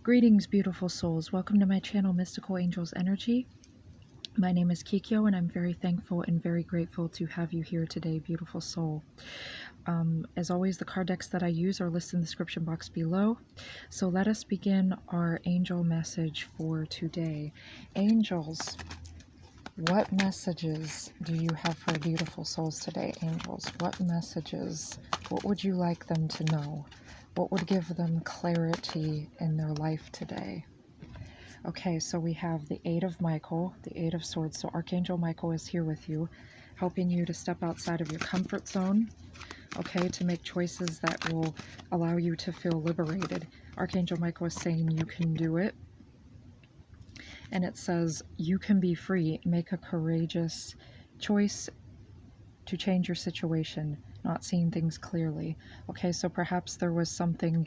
Greetings, beautiful souls. Welcome to my channel, Mystical Angels Energy. My name is Kikyo, and I'm very thankful and very grateful to have you here today, beautiful soul. As always, the card decks that I use are listed in the description box below. So let us begin our angel message for today. Angels, what messages do you have for beautiful souls today, angels? What messages? What would you like them to know? What would give them clarity in their life today? Okay, so we have the Eight of Michael, the Eight of Swords. So Archangel Michael is here with you, helping you to step outside of your comfort zone, okay, to make choices that will allow you to feel liberated. Archangel Michael is saying you can do it. And it says you can be free. Make a courageous choice to change your situation, not seeing things clearly. Okay, so perhaps there was something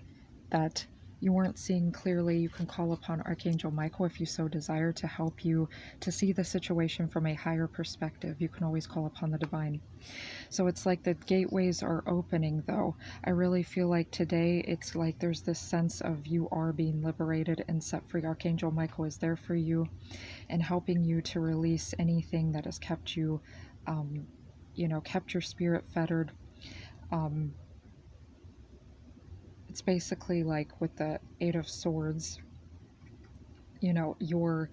that you weren't seeing clearly. You can call upon Archangel Michael if you so desire to help you to see the situation from a higher perspective. You can always call upon the divine. So it's like the gateways are opening, though. I really feel like today it's like there's this sense of you are being liberated and set free. Archangel Michael is there for you and helping you to release anything that has kept you kept your spirit fettered. It's basically like with the Eight of Swords, you're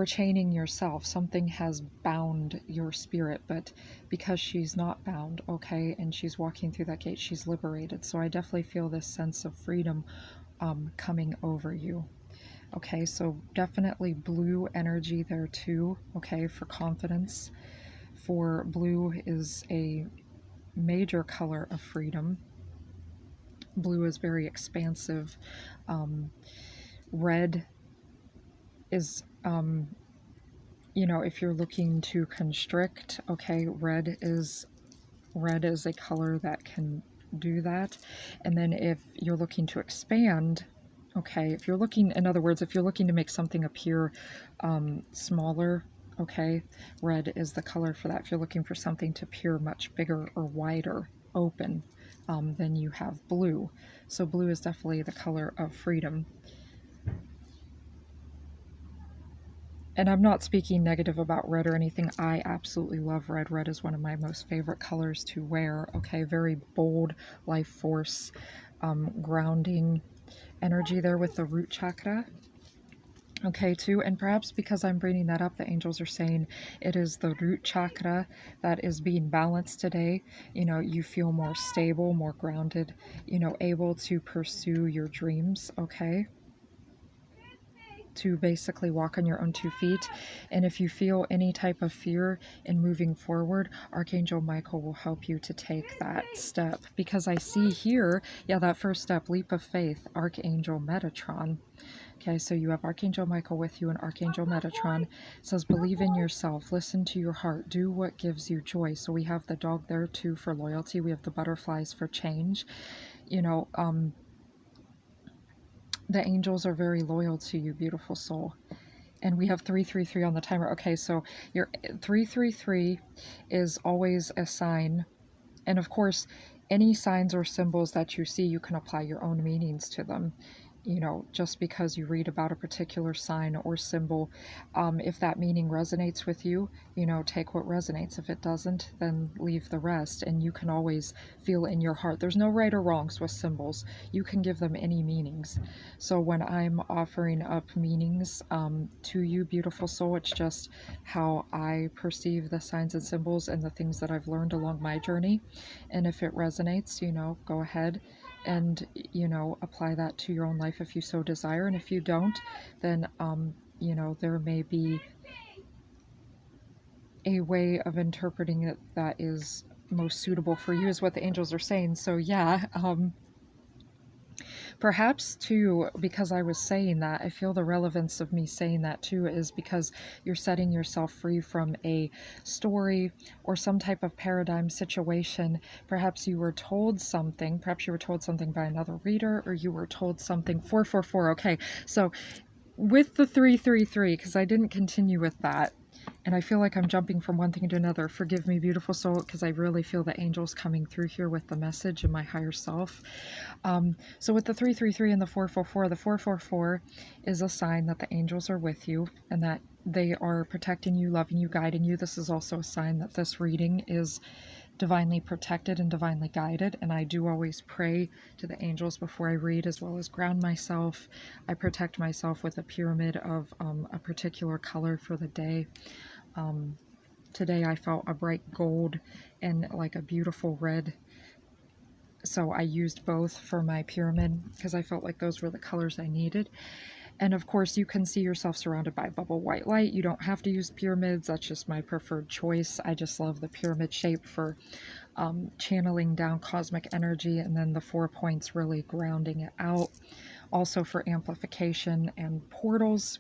chaining yourself. Something has bound your spirit, but because she's not bound, okay, and she's walking through that gate, she's liberated. So I definitely feel this sense of freedom coming over you. Okay, so definitely blue energy there too, okay, for confidence. For blue is a major color of freedom. Blue is very expansive. Red is, if you're looking to constrict, okay, red is a color that can do that. And then if you're looking to expand, okay, if you're looking, in other words, if you're looking to make something appear smaller, okay, red is the color for that. If you're looking for something to appear much bigger or wider, open, then you have blue. So blue is definitely the color of freedom. And I'm not speaking negative about red or anything. I absolutely love red. Red is one of my most favorite colors to wear. Okay, very bold, life force, grounding energy there with the root chakra. Okay, too, and perhaps because I'm bringing that up, the angels are saying it is the root chakra that is being balanced today. You feel more stable, more grounded, able to pursue your dreams, okay? To basically walk on your own 2 feet. And if you feel any type of fear in moving forward, Archangel Michael will help you to take that step. Because I see here, yeah, that first step, leap of faith, Archangel Metatron. Okay, so you have Archangel Michael with you and Archangel Metatron. It says, believe in yourself, listen to your heart, do what gives you joy. So we have the dog there too for loyalty. We have the butterflies for change. The angels are very loyal to you, beautiful soul. And we have 333 on the timer. Okay, so your 333 is always a sign. And of course, any signs or symbols that you see, you can apply your own meanings to them. Just because you read about a particular sign or symbol, if that meaning resonates with you, take what resonates. If it doesn't, then leave the rest. And you can always feel in your heart. There's no right or wrongs with symbols. You can give them any meanings. So when I'm offering up meanings to you, beautiful soul, it's just how I perceive the signs and symbols and the things that I've learned along my journey. And if it resonates, go ahead and apply that to your own life if you so desire. And if you don't, then there may be a way of interpreting it that is most suitable for you, is what the angels are saying. So yeah, perhaps too, because I was saying that, I feel the relevance of me saying that too is because you're setting yourself free from a story or some type of paradigm situation. Perhaps you were told something, by another reader, or you were told something. 444, okay, so with the 333, because I didn't continue with that, And I feel like I'm jumping from one thing to another. Forgive me, beautiful soul, because I really feel the angels coming through here with the message and my higher self. So with the 333 and the 444, the 444 is a sign that the angels are with you and that they are protecting you, loving you, guiding you. This is also a sign that this reading is divinely protected and divinely guided. And I do always pray to the angels before I read, as well as ground myself. I protect myself with a pyramid of a particular color for the day. Today I felt a bright gold and like a beautiful red, so I used both for my pyramid because I felt like those were the colors I needed. And of course you can see yourself surrounded by bubble white light. You don't have to use pyramids, that's just my preferred choice. I just love the pyramid shape for channeling down cosmic energy, and then the 4 points really grounding it out, also for amplification and portals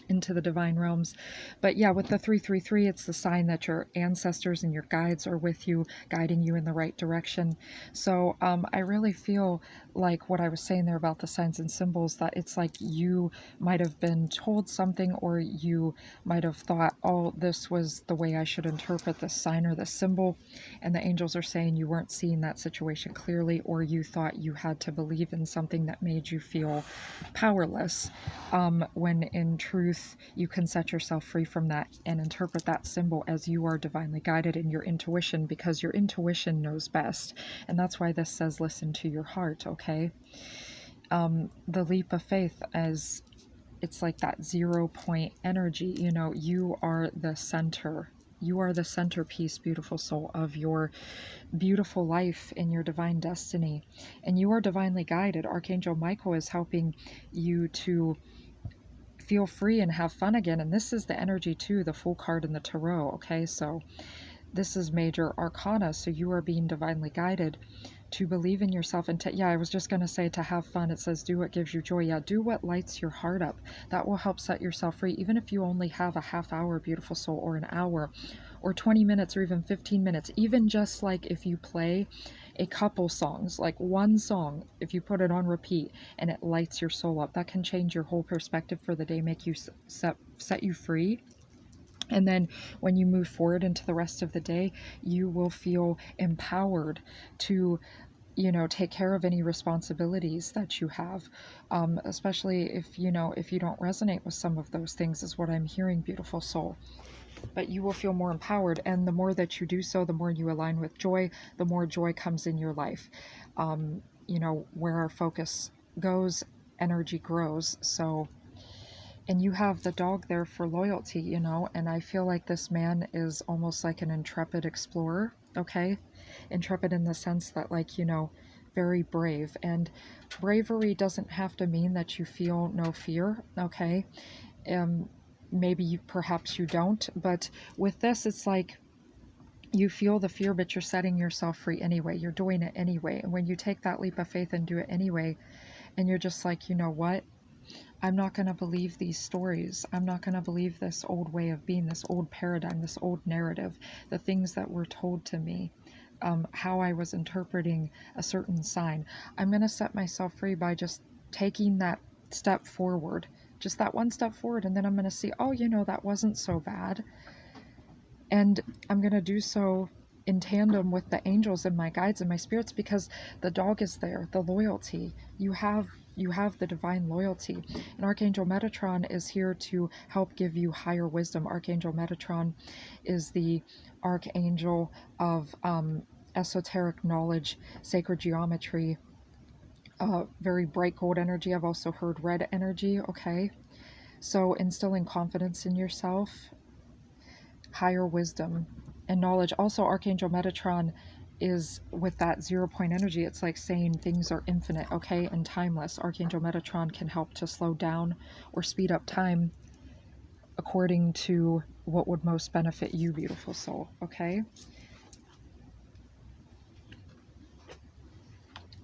into the divine realms. But yeah, with the 333, it's the sign that your ancestors and your guides are with you, guiding you in the right direction. So I really feel like what I was saying there about the signs and symbols, that it's like you might have been told something, or you might have thought, oh, this was the way I should interpret this sign or this symbol, and the angels are saying you weren't seeing that situation clearly, or you thought you had to believe in something that made you feel powerless, when in truth you can set yourself free from that and interpret that symbol as you are divinely guided in your intuition, because your intuition knows best. And that's why this says listen to your heart, okay? The leap of faith, as it's like that 0 point energy, you know, you are the center. You are the centerpiece, beautiful soul, of your beautiful life in your divine destiny. And you are divinely guided. Archangel Michael is helping you to feel free and have fun again. And this is the energy too, the Fool card in the Tarot. Okay, so this is major arcana. So you are being divinely guided to believe in yourself and to, yeah, I was just going to say to have fun. It says do what gives you joy. Yeah, do what lights your heart up. That will help set yourself free. Even if you only have a half hour, beautiful soul, or an hour, or 20 minutes, or even 15 minutes, even just like if you play a couple songs, like one song, if you put it on repeat and it lights your soul up, that can change your whole perspective for the day, make you set you free. And then when you move forward into the rest of the day, you will feel empowered to, you know, take care of any responsibilities that you have, especially if, you know, if you don't resonate with some of those things, is what I'm hearing, beautiful soul. But you will feel more empowered, and the more that you do so, the more you align with joy, the more joy comes in your life. You know, where our focus goes, energy grows. So, and you have the dog there for loyalty, you know, and I feel like this man is almost like an intrepid explorer, okay? Intrepid in the sense that, like, you know, very brave. And bravery doesn't have to mean that you feel no fear, okay? Maybe perhaps you don't, but with this, it's like you feel the fear, but you're setting yourself free anyway. You're doing it anyway. And when you take that leap of faith and do it anyway, and you're just like, you know what? I'm not going to believe these stories. I'm not going to believe this old way of being, this old paradigm, this old narrative, the things that were told to me, how I was interpreting a certain sign. I'm going to set myself free by just taking that step forward, just that one step forward, and then I'm going to see, oh, you know, that wasn't so bad. And I'm going to do so in tandem with the angels and my guides and my spirits, because the dog is there, the loyalty. You have the divine loyalty. And Archangel Metatron is here to help give you higher wisdom. Archangel Metatron is the archangel of esoteric knowledge, sacred geometry, very bright gold energy. I've also heard red energy, okay? So instilling confidence in yourself, higher wisdom and knowledge. Also, Archangel Metatron is with that 0 point energy. It's like saying things are infinite, okay, and timeless. Archangel Metatron can help to slow down or speed up time according to what would most benefit you, beautiful soul, okay?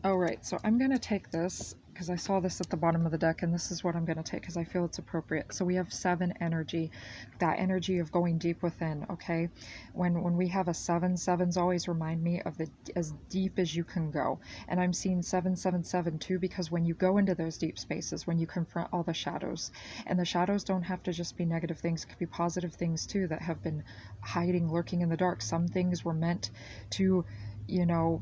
All right, so I'm going to take this because I saw this at the bottom of the deck, and this is what I'm going to take because I feel it's appropriate. So we have 7 energy, that energy of going deep within, okay? When we have a 7, sevens always remind me of the as deep as you can go. And I'm seeing 777 too, because when you go into those deep spaces, when you confront all the shadows, and the shadows don't have to just be negative things, it could be positive things too that have been hiding, lurking in the dark. Some things were meant to, you know,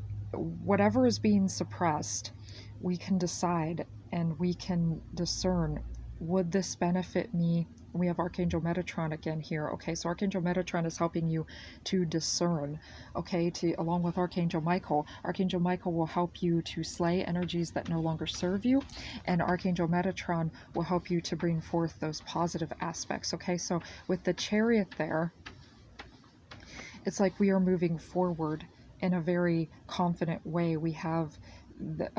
whatever is being suppressed, we can decide and we can discern, would this benefit me? We have Archangel Metatron again here. Okay, so Archangel Metatron is helping you to discern, okay, along with Archangel Michael. Archangel Michael will help you to slay energies that no longer serve you, and Archangel Metatron will help you to bring forth those positive aspects. Okay, so with the Chariot there, it's like we are moving forward in a very confident way. We have the,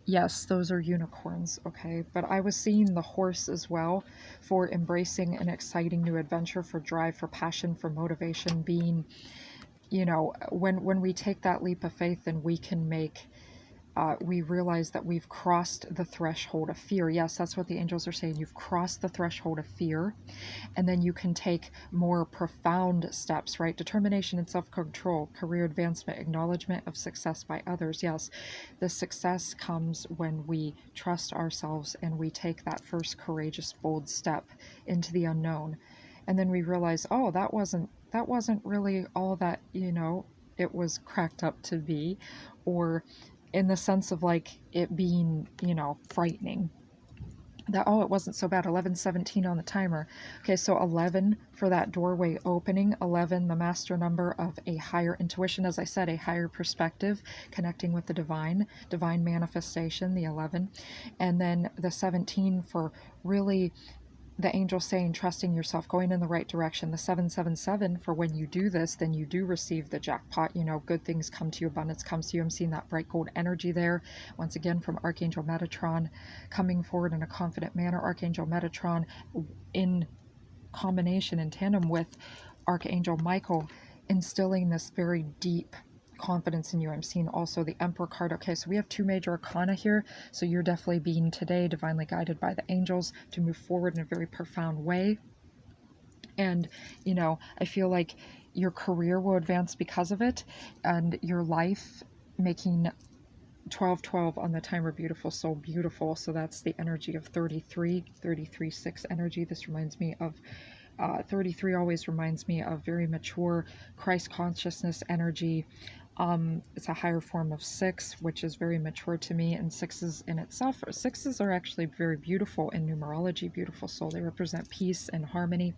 yes, those are unicorns, okay? But I was seeing the horse as well, for embracing an exciting new adventure, for drive, for passion, for motivation, being, you know, when we take that leap of faith, then we can make, we realize that we've crossed the threshold of fear. Yes, that's what the angels are saying. You've crossed the threshold of fear, and then you can take more profound steps, right? Determination and self-control, career advancement, acknowledgement of success by others. Yes, the success comes when we trust ourselves and we take that first courageous, bold step into the unknown. And then we realize, oh, that wasn't really all that, you know, it was cracked up to be, or in the sense of like it being, you know, frightening. That, oh, it wasn't so bad. 11:17 on the timer. Okay, so 11 for that doorway opening. 11, the master number of a higher intuition, as I said, a higher perspective, connecting with the divine manifestation, the 11. And then the 17 for really the angel saying, trusting yourself, going in the right direction. The 777 for when you do this, then you do receive the jackpot. You know, good things come to you, abundance comes to you. I'm seeing that bright gold energy there. Once again, from Archangel Metatron, coming forward in a confident manner. Archangel Metatron in combination, in tandem with Archangel Michael, instilling this very deep confidence in you. I'm seeing also the Emperor card. Okay, so we have 2 major arcana here, so you're definitely being today divinely guided by the angels to move forward in a very profound way. And you know, I feel like your career will advance because of it, and your life, making 12:12 on the timer, beautiful soul, beautiful. So that's the energy of 33 6 energy. This reminds me of 33 always reminds me of very mature Christ consciousness energy. It's a higher form of 6, which is very mature to me, and 6s in itself, 6s are actually very beautiful in numerology, beautiful soul. They represent peace and harmony.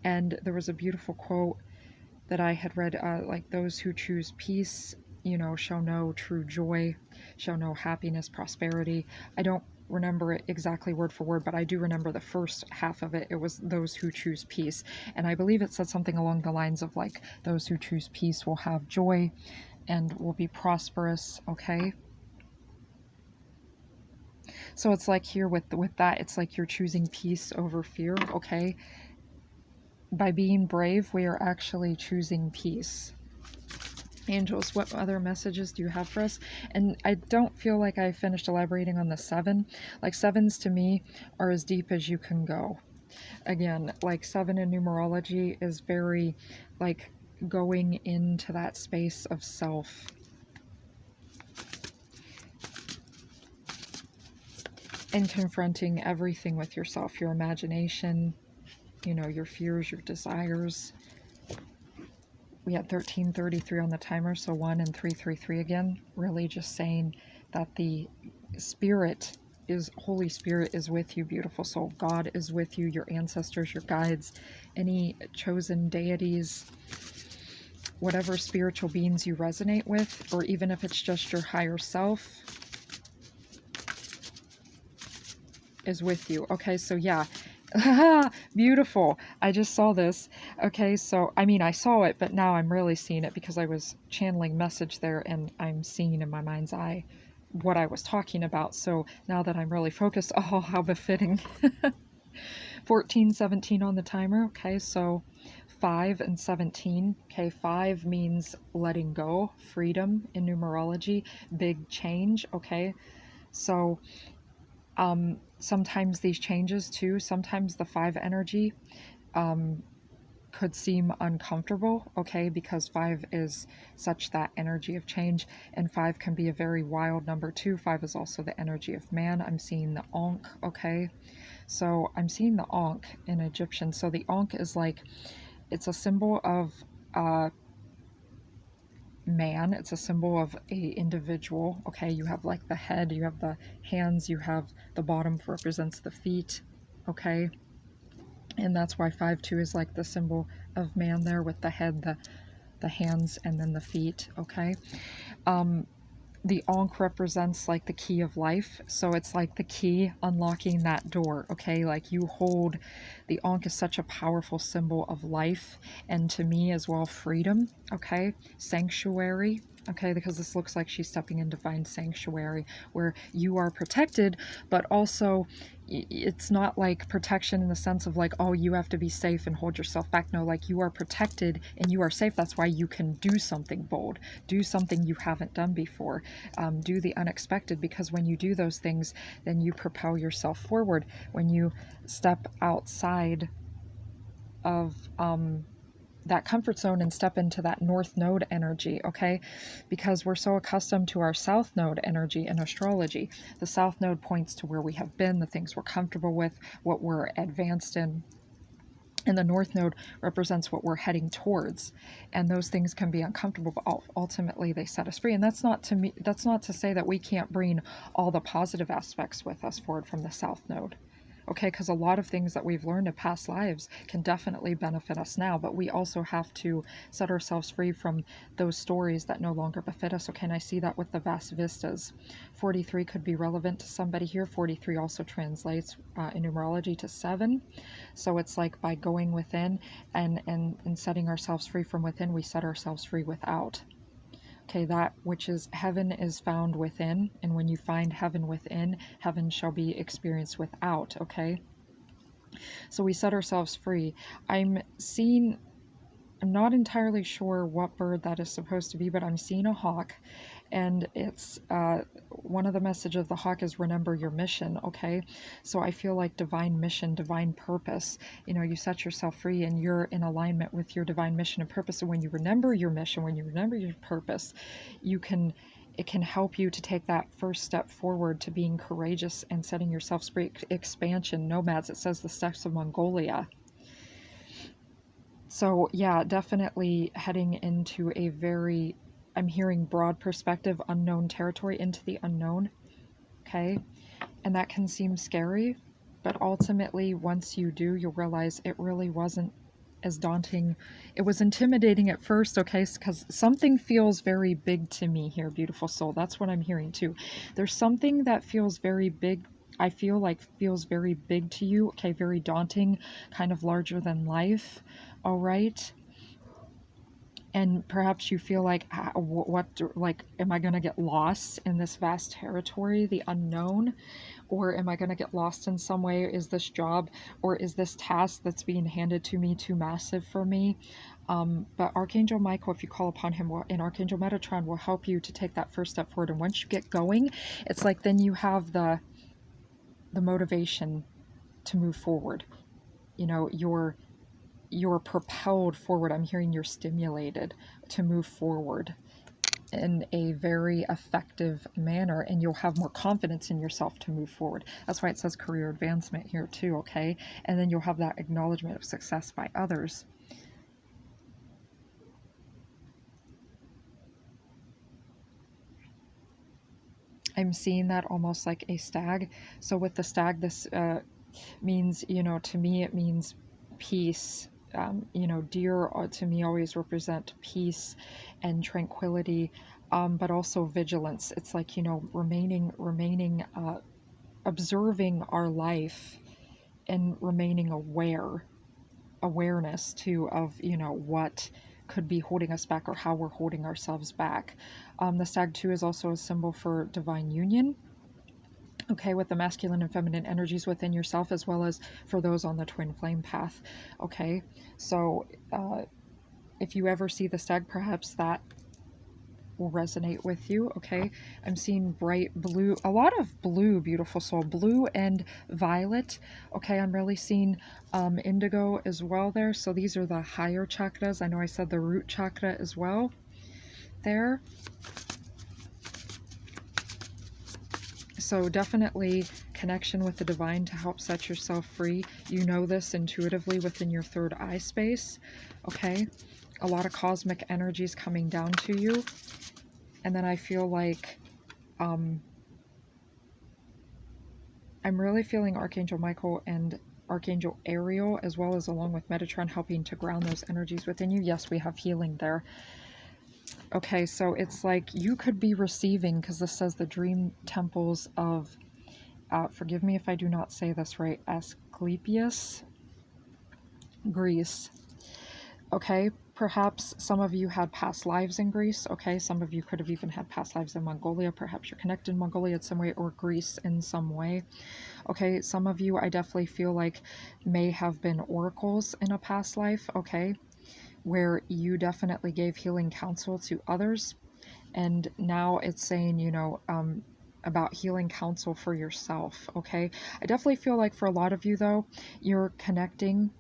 And there was a beautiful quote that I had read, like, those who choose peace, you know, shall know true joy, shall know happiness, prosperity. I don't remember it exactly word for word, but I do remember the first half of it. It was those who choose peace. And I believe it said something along the lines of like, those who choose peace will have joy and will be prosperous, okay? So it's like here with that, it's like you're choosing peace over fear, okay? By being brave, we are actually choosing peace. Angels, what other messages do you have for us? And I don't feel like I finished elaborating on the 7. Like, 7s to me are as deep as you can go. Again, like 7 in numerology is very like going into that space of self. And confronting everything with yourself, your imagination, you know, your fears, your desires. We had 13:33 on the timer, so 1 and 333 again. Really just saying that the Spirit is, Holy Spirit is with you, beautiful soul. God is with you, your ancestors, your guides, any chosen deities, whatever spiritual beings you resonate with, or even if it's just your higher self, is with you. Okay, so yeah. Beautiful. I just saw this. Okay, so I mean, I saw it, but now I'm really seeing it because I was channeling message there, and I'm seeing in my mind's eye what I was talking about. So now that I'm really focused, oh, how befitting. 14:17 on the timer. Okay, so 5 and 17. Okay, 5 means letting go, freedom in numerology, big change. Okay, so sometimes these changes too, sometimes the 5 energy could seem uncomfortable, okay, because 5 is such that energy of change, and 5 can be a very wild number too. 5 is also the energy of man. I'm seeing the Ankh, okay, so I'm seeing the Ankh in Egyptian. So the Ankh is like, it's a symbol of man, it's a symbol of a individual, okay. You have like the head, you have the hands, you have the bottom represents the feet, okay. And that's why 5-2 is like the symbol of man there, with the head, the hands, and then the feet, okay. The Ankh represents like the key of life, so it's like the key unlocking that door, okay. Like you hold, the Ankh is such a powerful symbol of life, and to me as well, freedom, okay, sanctuary, okay, because this looks like she's stepping in divine sanctuary where you are protected, but also it's not like protection in the sense of like, oh, you have to be safe and hold yourself back. No, like you are protected and you are safe. That's why you can do something bold, do something you haven't done before, do the unexpected, because when you do those things, then you propel yourself forward. When you step outside of that comfort zone and step into that north node energy, okay, because we're so accustomed to our south node energy in astrology. The south node points to where we have been, the things we're comfortable with, what we're advanced in, and the north node represents what we're heading towards, and those things can be uncomfortable, but ultimately they set us free. And that's not to me, that's not to say that we can't bring all the positive aspects with us forward from the south node, okay, because a lot of things that we've learned in past lives can definitely benefit us now, but we also have to set ourselves free from those stories that no longer befit us, okay. And I see that with the vast vistas. 43 could be relevant to somebody here. 43 also translates in numerology to 7, so it's like by going within and setting ourselves free from within, we set ourselves free without. Okay, that which is heaven is found within, and when you find heaven within, heaven shall be experienced without, okay? So we set ourselves free. I'm not entirely sure what bird that is supposed to be, but I'm seeing a hawk, and it's one of the messages of the hawk is remember your mission, okay? So I feel like divine mission, divine purpose, you know, you set yourself free and you're in alignment with your divine mission and purpose. And when you remember your mission, when you remember your purpose, it can help you to take that first step forward to being courageous and setting yourself free. Expansion, nomads, it says the steppes of Mongolia. So yeah, definitely heading into a very, I'm hearing broad perspective, unknown territory, into the unknown, okay? And that can seem scary, but ultimately once you do, you'll realize it really wasn't as daunting. It was intimidating at first, okay, because something feels very big to me here, beautiful soul. That's what I'm hearing too. There's something that feels very big, I feel like feels very big to you, okay, very daunting, kind of larger than life, all right? And perhaps you feel like, like, am I going to get lost in this vast territory, the unknown? Or am I going to get lost in some way? Is this job or is this task that's being handed to me too massive for me? But Archangel Michael, if you call upon him, and Archangel Metatron will help you to take that first step forward. And once you get going, it's like then you have the motivation to move forward. You know, you're propelled forward. I'm hearing you're stimulated to move forward in a very effective manner, and you'll have more confidence in yourself to move forward. That's why it says career advancement here too, okay? And then you'll have that acknowledgement of success by others. I'm seeing that almost like a stag. So with the stag, this means, you know, to me it means peace. You know, deer to me always represent peace and tranquility, but also vigilance. It's like, you know, remaining, observing our life and remaining awareness too of, you know, what could be holding us back or how we're holding ourselves back. The stag too is also a symbol for divine union. okay, with the masculine and feminine energies within yourself, as well as for those on the twin flame path. Okay, so if you ever see the stag, perhaps that will resonate with you. Okay, I'm seeing bright blue, a lot of blue, beautiful soul, blue and violet. Okay, I'm really seeing indigo as well there. So these are the higher chakras. I know I said the root chakra as well there. So definitely connection with the divine to help set yourself free. You know this intuitively within your third eye space. Okay, a lot of cosmic energies coming down to you. And then I feel like I'm really feeling Archangel Michael and Archangel Ariel, as well as along with Metatron, helping to ground those energies within you. Yes, we have healing there. Okay, so it's like you could be receiving, because this says the dream temples of, forgive me if I do not say this right, Asclepius, Greece. Okay, perhaps some of you had past lives in Greece. Okay, some of you could have even had past lives in Mongolia. Perhaps you're connected in Mongolia in some way, or Greece in some way. Okay, some of you I definitely feel like may have been oracles in a past life. Okay, where you definitely gave healing counsel to others, and now it's saying, you know, about healing counsel for yourself. Okay, I definitely feel like for a lot of you though, you're connecting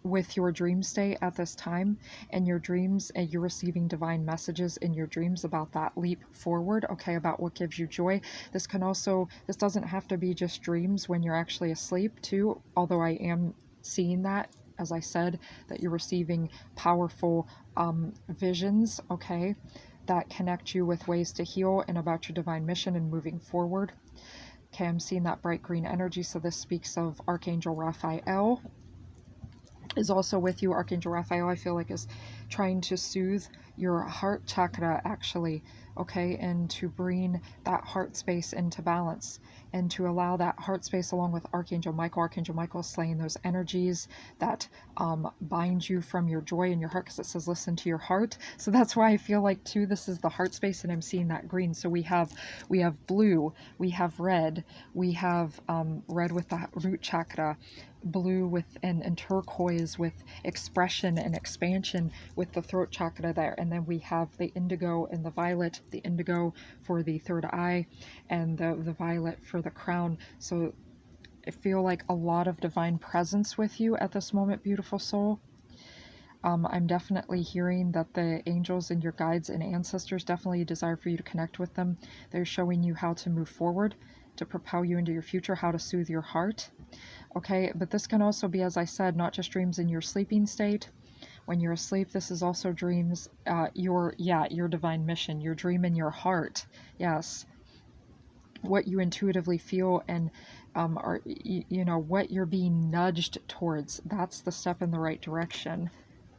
with your dream state at this time, and your dreams, and you're receiving divine messages in your dreams about that leap forward. Okay, about what gives you joy. This can also, this doesn't have to be just dreams when you're actually asleep too, although I am seeing that, as I said, that you're receiving powerful visions, okay, that connect you with ways to heal and about your divine mission and moving forward. Okay, I'm seeing that bright green energy, so this speaks of Archangel Raphael is also with you. Archangel Raphael, I feel like, is trying to soothe your heart chakra, actually, okay, and to bring that heart space into balance, and to allow that heart space, along with Archangel Michael. Archangel Michael is slaying those energies that bind you from your joy in your heart, because it says listen to your heart. So that's why I feel like too, this is the heart space, and I'm seeing that green. So we have blue, we have red, we have red with the root chakra, blue with and turquoise with expression and expansion with the throat chakra there, and then we have the indigo and the violet, the indigo for the third eye and the violet for the crown. So I feel like a lot of divine presence with you at this moment, beautiful soul. I'm definitely hearing that the angels and your guides and ancestors definitely desire for you to connect with them. They're showing you how to move forward, to propel you into your future, how to soothe your heart. Okay, but this can also be, as I said, not just dreams in your sleeping state. When you're asleep, this is also dreams, your divine mission, your dream in your heart. Yes, what you intuitively feel, and are, you know, what you're being nudged towards. That's the step in the right direction.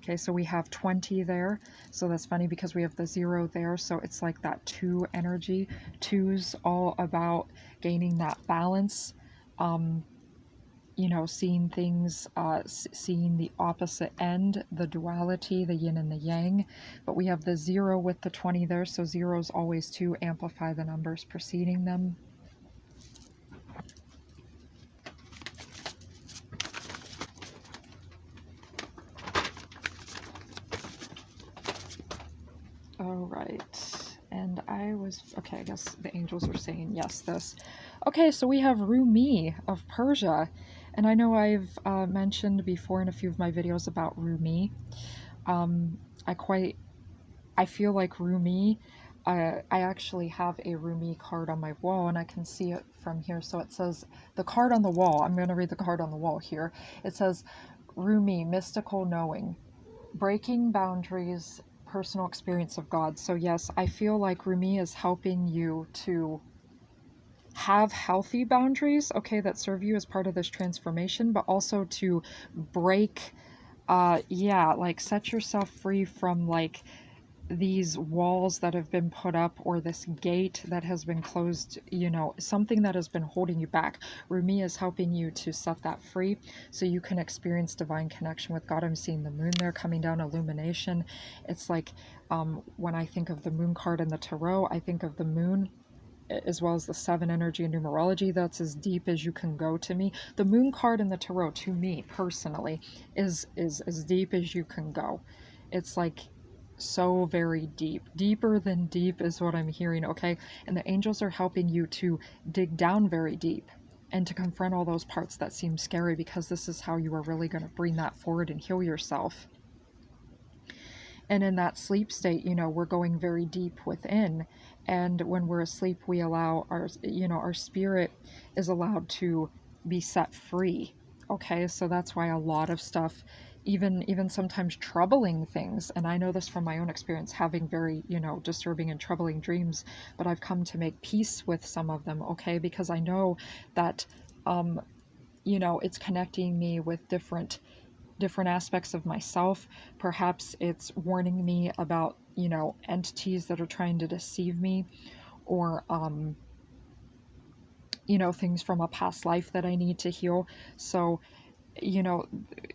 Okay, so we have 20 there. So that's funny because we have the 0 there. So it's like that 2 energy. 2's all about gaining that balance. You know, seeing things, seeing the opposite end, the duality, the yin and the yang. But we have the 0 with the 20 there, so zeros always to amplify the numbers preceding them. All right, and okay, I guess the angels are saying yes, this. Okay, so we have Rumi of Persia, and I know I've mentioned before in a few of my videos about Rumi. I feel like Rumi, I actually have a Rumi card on my wall, and I can see it from here. So it says, the card on the wall, I'm going to read the card on the wall here. It says, Rumi, mystical knowing, breaking boundaries, personal experience of God. So yes, I feel like Rumi is helping you to have healthy boundaries, okay, that serve you as part of this transformation, but also to break, like set yourself free from like these walls that have been put up, or this gate that has been closed, you know, something that has been holding you back. Rumi is helping you to set that free so you can experience divine connection with God. I'm seeing the moon there coming down, illumination. It's like when I think of the moon card in the tarot, I think of the moon as well as the 7 energy and numerology. That's as deep as you can go to me. The moon card in the tarot, to me personally, is as deep as you can go. It's like so very deep. Deeper than deep is what I'm hearing, okay? And the angels are helping you to dig down very deep and to confront all those parts that seem scary, because this is how you are really going to bring that forward and heal yourself. And in that sleep state, you know, we're going very deep within. And when we're asleep, we allow our, you know, our spirit is allowed to be set free. Okay, so that's why a lot of stuff, even sometimes troubling things, and I know this from my own experience, having very, you know, disturbing and troubling dreams, but I've come to make peace with some of them, okay, because I know that, you know, it's connecting me with different aspects of myself. Perhaps it's warning me about, you know, entities that are trying to deceive me, or you know, things from a past life that I need to heal. So, you know,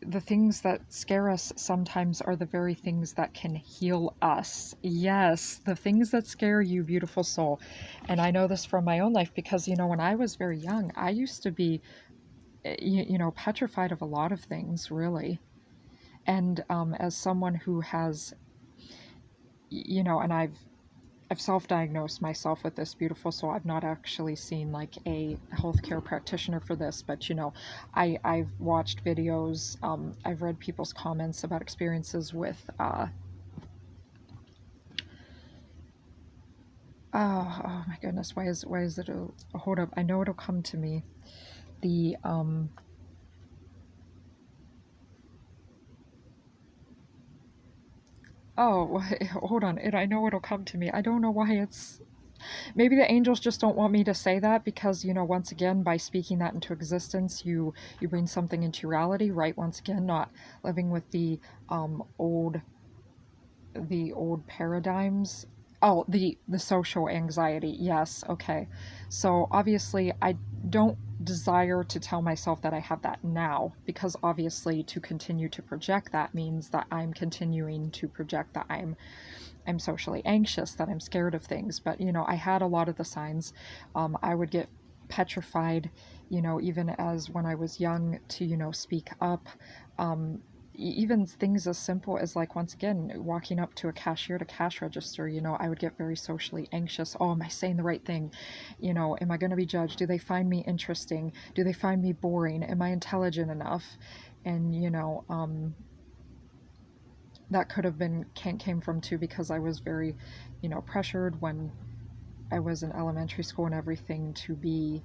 the things that scare us sometimes are the very things that can heal us. Yes, the things that scare you, beautiful soul. And I know this from my own life, because, you know, when I was very young, I used to be, you know, petrified of a lot of things, really. And as someone who has, you know, and I've self-diagnosed myself with this, beautiful soul. I've not actually seen like a healthcare practitioner for this, but, you know, I've watched videos, I've read people's comments about experiences with oh my goodness, why is it hold up, I know it'll come to me. The oh, hold on, I know it'll come to me. I don't know why it's, maybe the angels just don't want me to say that, because, you know, once again, by speaking that into existence, you bring something into reality, right? Once again, not living with the old paradigms. Oh, the social anxiety. Yes, okay. So obviously I don't desire to tell myself that I have that now, because obviously to continue to project that means that I'm continuing to project that I'm socially anxious, that I'm scared of things. But, you know, I had a lot of the signs. I would get petrified, you know, even as when I was young, to, you know, speak up. Even things as simple as, like, once again, walking up to a cashier to cash register, you know, I would get very socially anxious. Oh, am I saying the right thing? You know, am I going to be judged? Do they find me interesting? Do they find me boring? Am I intelligent enough? And, you know, that could have been came from too, because I was very, you know, pressured when I was in elementary school and everything to be,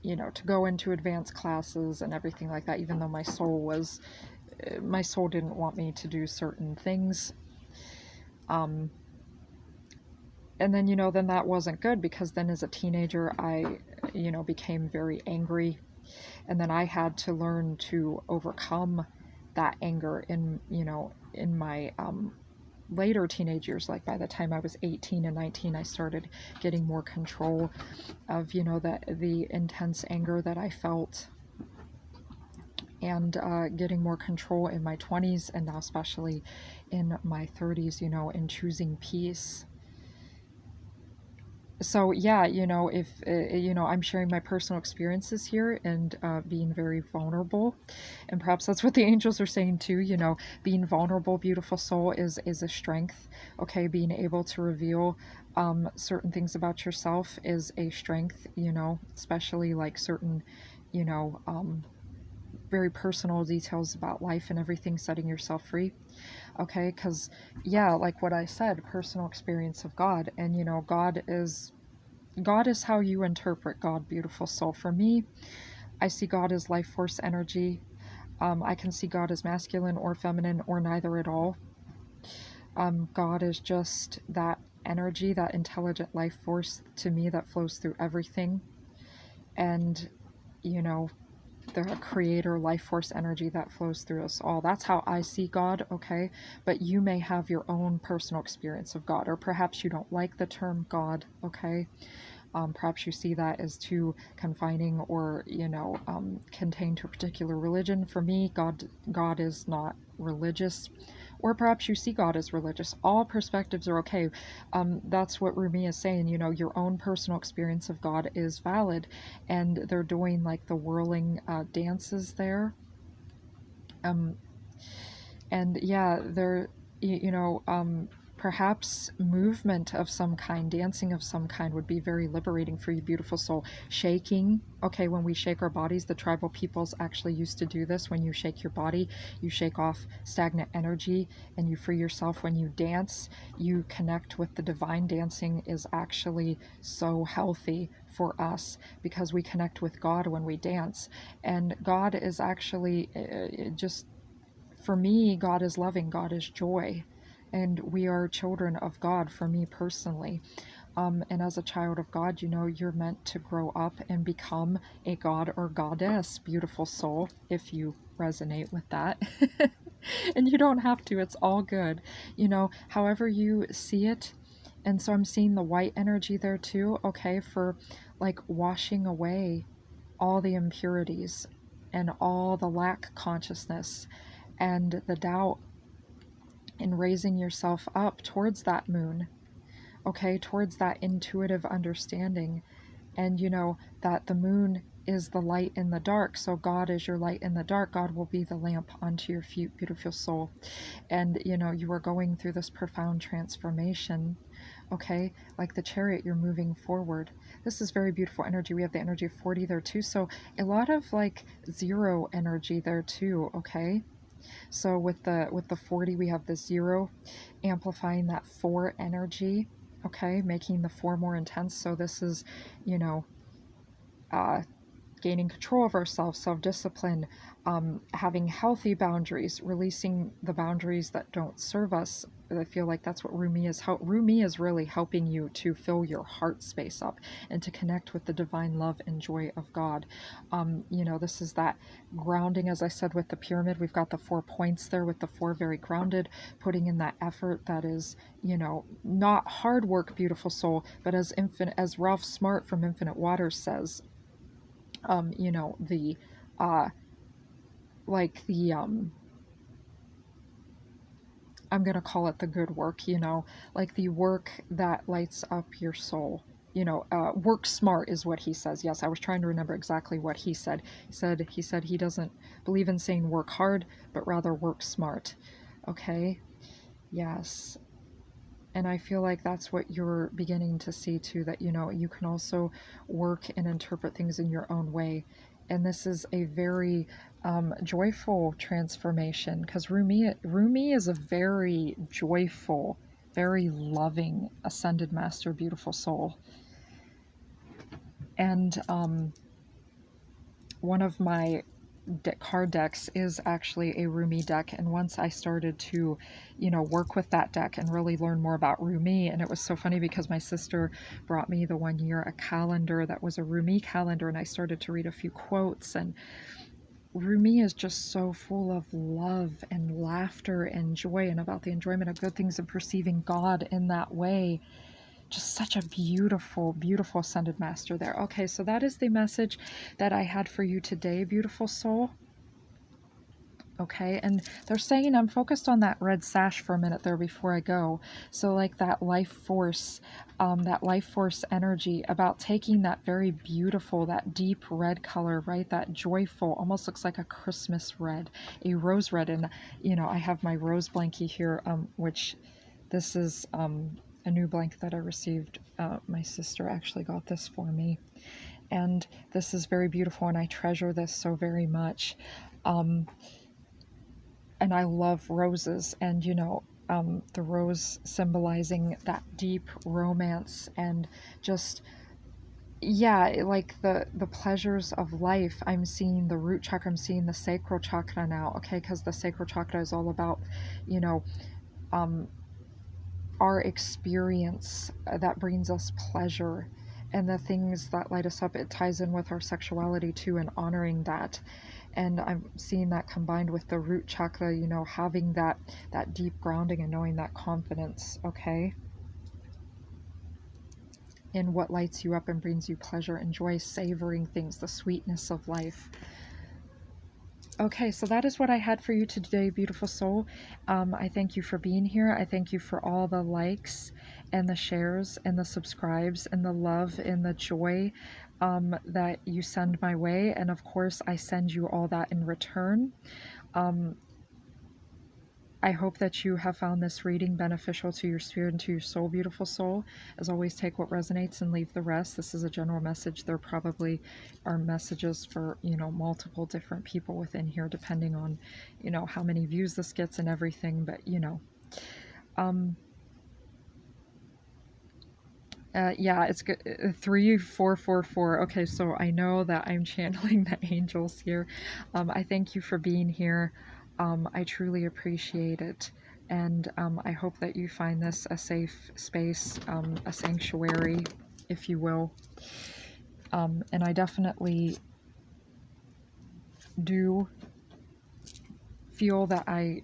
you know, to go into advanced classes and everything like that, even though my soul didn't want me to do certain things. And then, you know, then that wasn't good, because then as a teenager, I, you know, became very angry, and then I had to learn to overcome that anger in, you know, in my later teenage years. Like by the time I was 18 and 19, I started getting more control of, you know, the intense anger that I felt, and getting more control in my 20s, and now especially in my 30s, you know, in choosing peace. So yeah, you know, if you know, I'm sharing my personal experiences here, and being very vulnerable, and perhaps that's what the angels are saying too. You know, being vulnerable, beautiful soul, is a strength. Okay, being able to reveal certain things about yourself is a strength. You know, especially like certain, you know, very personal details about life and everything, setting yourself free. Okay, because yeah, like what I said, personal experience of God, and, you know, God is how you interpret God, beautiful soul. For me, I see God as life force energy. I can see God as masculine or feminine or neither at all. God is just that energy, that intelligent life force to me that flows through everything. And, you know, the creator life force energy that flows through us all. That's how I see God, okay? But you may have your own personal experience of God, or perhaps you don't like the term God, okay? Perhaps you see that as too confining, or, you know, contained to a particular religion. For me, God is not religious or perhaps you see God as religious. All perspectives are okay. That's what Rumi is saying, you know, your own personal experience of God is valid. And they're doing like the whirling dances there. Um, and yeah, they're, you know, perhaps movement of some kind, dancing of some kind would be very liberating for you, beautiful soul. Shaking, okay, when we shake our bodies, the tribal peoples actually used to do this. When you shake your body, you shake off stagnant energy and you free yourself. When you dance, you connect with the divine. Dancing is actually so healthy for us because we connect with God when we dance. And God is actually just, for me, God is loving, God is joy, and we are children of God, for me personally. And as a child of God, you know, you're meant to grow up and become a god or goddess, beautiful soul, if you resonate with that. And you don't have to, it's all good, you know, however you see it. And so I'm seeing the white energy there too, okay, for like washing away all the impurities and all the lack consciousness and the doubt, in raising yourself up towards that moon, okay, towards that intuitive understanding. And you know that the moon is the light in the dark, so God is your light in the dark. God will be the lamp unto your feet, beautiful soul. And you know, you are going through this profound transformation, okay, like the chariot, you're moving forward. This is very beautiful energy. We have the energy of 40 there too, so a lot of like zero energy there too, okay. So with the 40, we have the 0 amplifying that 4 energy, okay, making the 4 more intense. So this is, you know, uh, gaining control of ourselves, self-discipline, having healthy boundaries, releasing the boundaries that don't serve us. I feel like that's what Rumi is. Rumi is really helping you to fill your heart space up and to connect with the divine love and joy of God. You know, this is that grounding, as I said, with the pyramid. We've got the 4 points there with the 4 very grounded, putting in that effort that is, you know, not hard work, beautiful soul, but as Ralph Smart from Infinite Waters says, you know, the like the I'm gonna call it the good work, you know, like the work that lights up your soul. You know, work smart is what he says. Yes, I was trying to remember exactly what he said. He said he doesn't believe in saying work hard, but rather work smart. Okay. Yes. And I feel like that's what you're beginning to see too, that, you know, you can also work and interpret things in your own way. And this is a very joyful transformation, because Rumi is a very joyful, very loving ascended master, beautiful soul. And one of my card decks is actually a Rumi deck, and once I started to, you know, work with that deck and really learn more about Rumi, and it was so funny because my sister brought me the one year a calendar that was a Rumi calendar, and I started to read a few quotes, and Rumi is just so full of love and laughter and joy, and about the enjoyment of good things and perceiving God in that way. Just such a beautiful, beautiful ascended master there. Okay, so that is the message that I had for you today, beautiful soul. Okay, and they're saying I'm focused on that red sash for a minute there before I go. So like that life force energy, about taking that very beautiful, that deep red color, right? That joyful, almost looks like a Christmas red, a rose red. And, you know, I have my rose blankie here, which this is a new blanket that I received. My sister actually got this for me. And this is very beautiful, and I treasure this so very much. And I love roses, and you know, the rose symbolizing that deep romance and just, yeah, like the pleasures of life. I'm seeing the root chakra, I'm seeing the sacral chakra now, okay, because the sacral chakra is all about, you know, our experience that brings us pleasure and the things that light us up. It ties in with our sexuality too, and honoring that. And I'm seeing that combined with the root chakra, you know, having that deep grounding and knowing that confidence, okay, in what lights you up and brings you pleasure and joy, savoring things, the sweetness of life. Okay, so that is what I had for you today, beautiful soul. I thank you for being here. I thank you for all the likes and the shares and the subscribes and the love and the joy that you send my way. And of course, I send you all that in return. Um, I hope that you have found this reading beneficial to your spirit and to your soul, beautiful soul. As always, take what resonates and leave the rest. This is a general message. There probably are messages for, multiple different people within here, depending on, how many views this gets and everything. But, um, yeah, it's good. 3444. Okay, so I know that I'm channeling the angels here. I thank you for being here. I truly appreciate it. And I hope that you find this a safe space, a sanctuary, if you will. And I definitely do feel that I,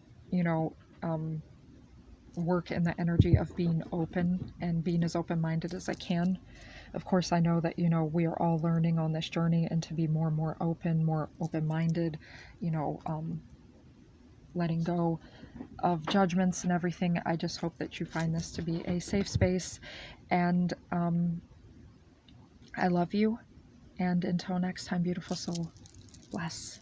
work in the energy of being open and being as open-minded as I can. Of course, I know that, we are all learning on this journey and to be more and more open, more open-minded, letting go of judgments and everything. I just hope that you find this to be a safe space. And I love you. And until next time, beautiful soul, bless.